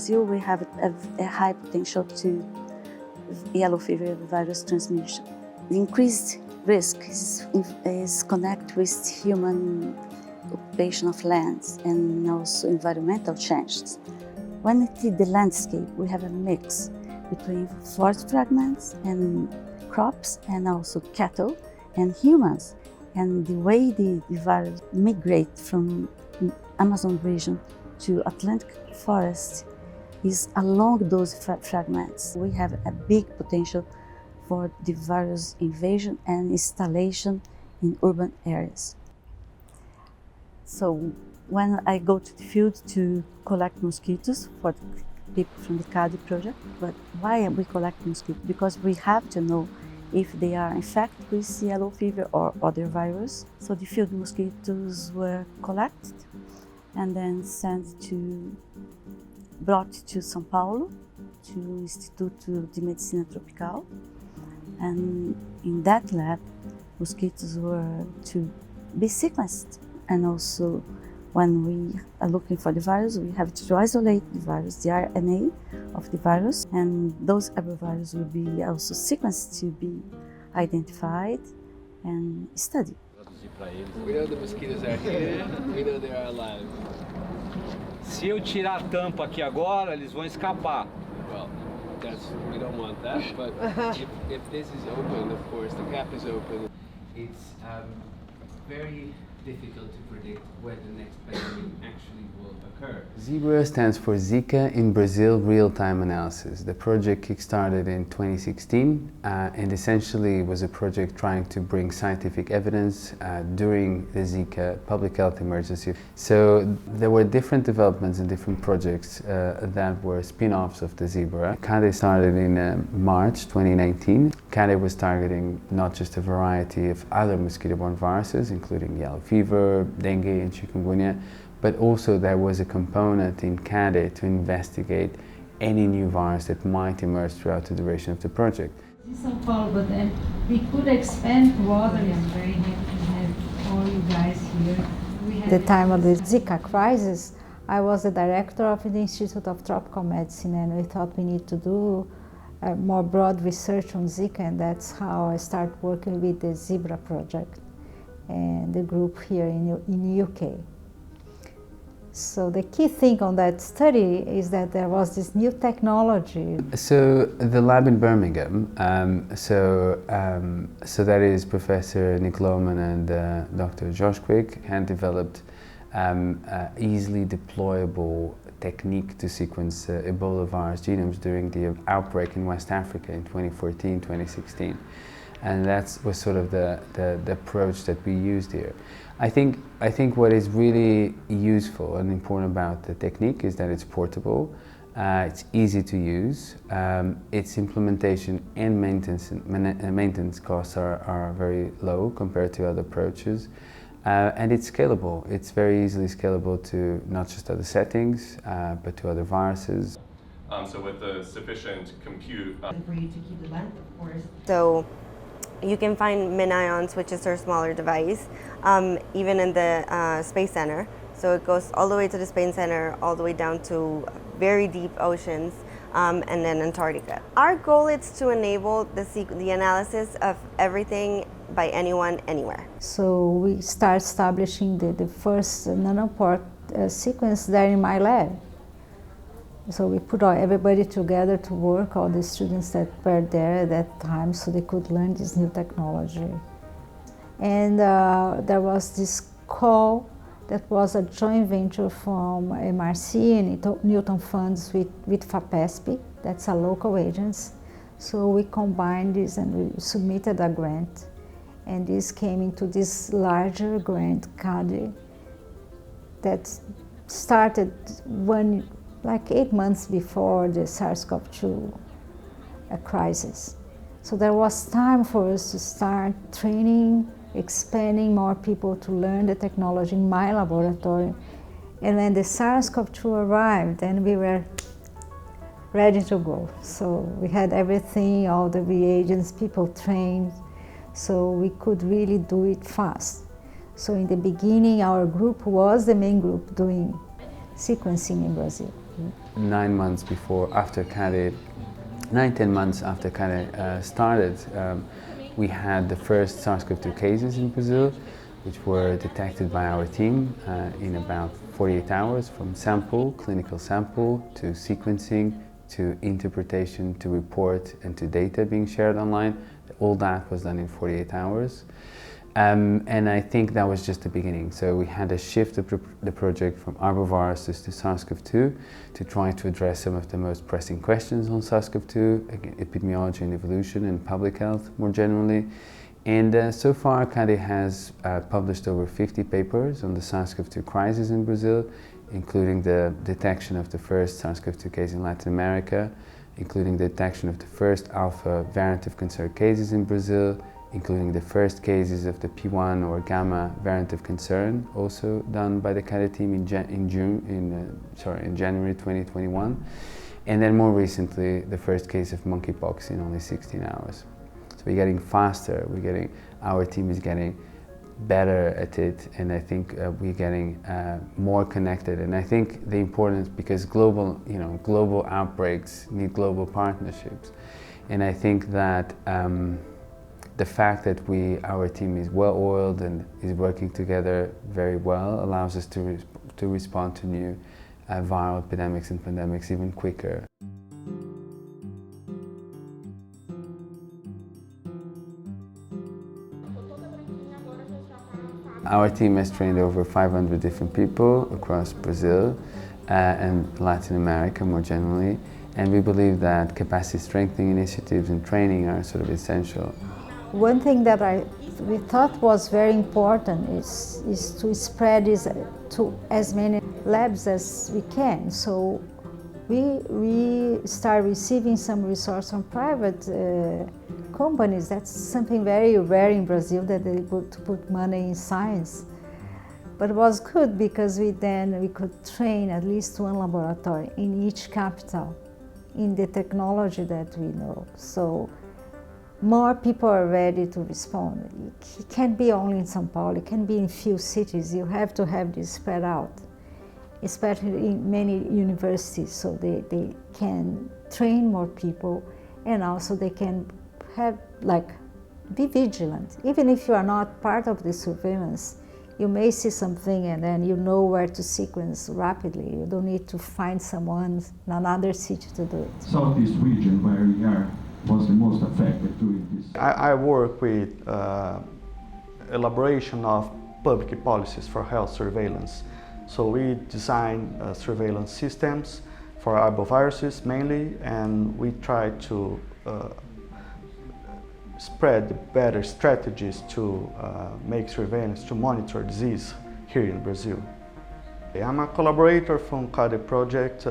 Brazil, we have a high potential to yellow fever virus transmission. The increased risk is connected with human occupation of lands and also environmental changes. When we see the landscape, we have a mix between forest fragments and crops and also cattle and humans. And the way the virus migrate from Amazon region to Atlantic forest is along those fragments. We have a big potential for the virus invasion and installation in urban areas. So when I go to the field to collect mosquitoes for the people from the CADDE project, but why we collect mosquitoes? Because we have to know if they are infected with yellow fever or other virus. So the field mosquitoes were collected and then brought to São Paulo, to Instituto de Medicina Tropical. And in that lab, mosquitoes were to be sequenced. And also, when we are looking for the virus, we have to isolate the virus, the RNA of the virus, and those arbovirus will be also sequenced to be identified and studied. We know the mosquitoes are here, we know they are alive. Se eu tirar a tampa aqui agora, eles vão escapar. Well, we don't want that, but if this is open, of course, the cap is open. It's very difficult to predict when the next pandemic actually will occur. ZEBRA stands for Zika in Brazil Real-Time Analysis. The project kick-started in 2016 and essentially was a project trying to bring scientific evidence during the Zika public health emergency. So there were different developments and different projects that were spin-offs of the ZEBRA. CADDE started in March 2019. CADDE was targeting not just a variety of other mosquito-borne viruses, including yellow fever, dengue and chikungunya, but also there was a component in CADDE to investigate any new virus that might emerge throughout the duration of the project. In São Paulo, but then we could expand broadly. I'm very happy to have all you guys here. At the time of the Zika crisis, I was the director of the Institute of Tropical Medicine, and we thought we need to do more broad research on Zika, and that's how I started working with the ZEBRA project and the group here in UK. So the key thing on that study is that there was this new technology. So the lab in Birmingham, so that is Professor Nick Lohman and Dr. Josh Quick had developed easily deployable technique to sequence Ebola virus genomes during the outbreak in West Africa in 2014-2016. And that was sort of the approach that we used here. I think what is really useful and important about the technique is that it's portable, it's easy to use, its implementation and maintenance costs are very low compared to other approaches, and it's scalable. It's very easily scalable to not just other settings, but to other viruses. So with the sufficient compute... For you to keep the length, of course. So you can find MinIONs, which is our smaller device, even in the Space Center. So it goes all the way to the Space Center, all the way down to very deep oceans, and then Antarctica. Our goal is to enable the analysis of everything by anyone, anywhere. So we start establishing the first nanopore sequence there in my lab. So we put everybody together to work, all the students that were there at that time, so they could learn this new technology. And there was this call that was a joint venture from MRC and Newton Funds with FAPESP, that's a local agency. So we combined this and we submitted a grant. And this came into this larger grant, CADDE, that started like 8 months before the SARS-CoV-2 crisis. So there was time for us to start training, expanding more people to learn the technology in my laboratory. And when the SARS-CoV-2 arrived, then we were ready to go. So we had everything, all the reagents, people trained, so we could really do it fast. So in the beginning, our group was the main group doing sequencing in Brazil. 9 months after CADDE, 9-10 months after CADDE started, we had the first SARS-CoV-2 cases in Brazil, which were detected by our team in about 48 hours, from sample, clinical sample, to sequencing, to interpretation, to report, and to data being shared online. All that was done in 48 hours. And I think that was just the beginning. So we had to shift the project from arboviruses to SARS-CoV-2 to try to address some of the most pressing questions on SARS-CoV-2, again, epidemiology and evolution and public health more generally. And so far, CADDE has published over 50 papers on the SARS-CoV-2 crisis in Brazil, including the detection of the first SARS-CoV-2 case in Latin America, including the detection of the first alpha variant of concern cases in Brazil, including the first cases of the P1 or gamma variant of concern, also done by the CADDE team in January 2021, and then more recently, the first case of monkeypox in only 16 hours. So we're getting faster. Our team is getting better at it, and I think we're getting more connected. And I think the importance, because global outbreaks need global partnerships, and I think that the fact that our team is well-oiled and is working together very well allows us to respond to new viral epidemics and pandemics even quicker. Our team has trained over 500 different people across Brazil and Latin America more generally, and we believe that capacity strengthening initiatives and training are sort of essential. One thing that we thought was very important is to spread this to as many labs as we can. So we start receiving some resource from private companies. That's something very rare in Brazil, that they put money in science. But it was good because we could train at least one laboratory in each capital in the technology that we know. So more people are ready to respond. It can't be only in São Paulo, it can be in few cities. You have to have this spread out, especially in many universities, so they can train more people, and also they can be vigilant. Even if you are not part of the surveillance, you may see something and then you know where to sequence rapidly. You don't need to find someone in another city to do it. Southeast region where we are was the most affected during this. I work with elaboration of public policies for health surveillance. So we design surveillance systems for arboviruses mainly, and we try to spread better strategies to make surveillance, to monitor disease here in Brazil. I'm a collaborator from CADDE project,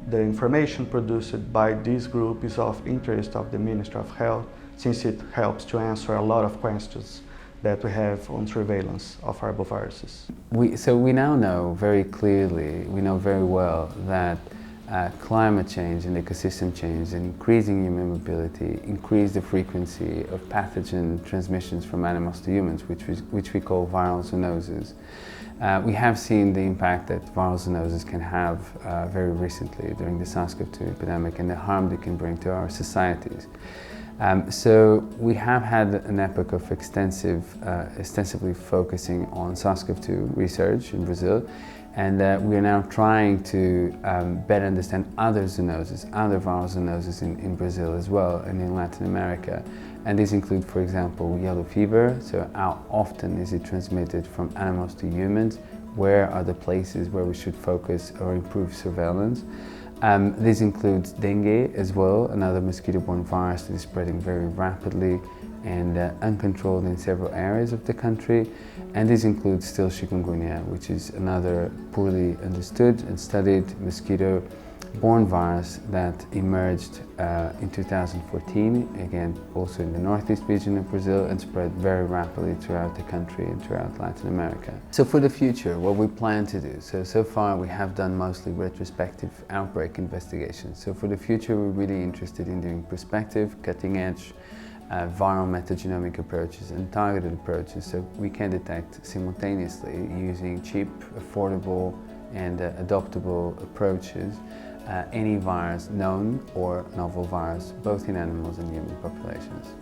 the information produced by this group is of interest of the Ministry of Health, since it helps to answer a lot of questions that we have on surveillance of arboviruses. So we now know very clearly, we know very well that climate change and ecosystem change and increasing human mobility increase the frequency of pathogen transmissions from animals to humans, which we call viral zoonoses. We have seen the impact that viral zoonoses can have very recently during the SARS-CoV-2 epidemic and the harm they can bring to our societies. So we have had an epoch of extensively focusing on SARS-CoV-2 research in Brazil, and we are now trying to better understand other zoonoses, other viral zoonoses in Brazil as well and in Latin America. And these include, for example, yellow fever. So how often is it transmitted from animals to humans? Where are the places where we should focus or improve surveillance? This includes dengue as well, another mosquito-borne virus that is spreading very rapidly and uncontrolled in several areas of the country. And this includes still chikungunya, which is another poorly understood and studied mosquito-borne virus that emerged in 2014, again also in the northeast region of Brazil, and spread very rapidly throughout the country and throughout Latin America. So for the future, what we plan to do, so far we have done mostly retrospective outbreak investigations. So for the future, we're really interested in doing prospective, cutting-edge viral metagenomic approaches and targeted approaches, so we can detect simultaneously using cheap, affordable, and adoptable approaches any virus, known or novel virus, both in animals and human populations.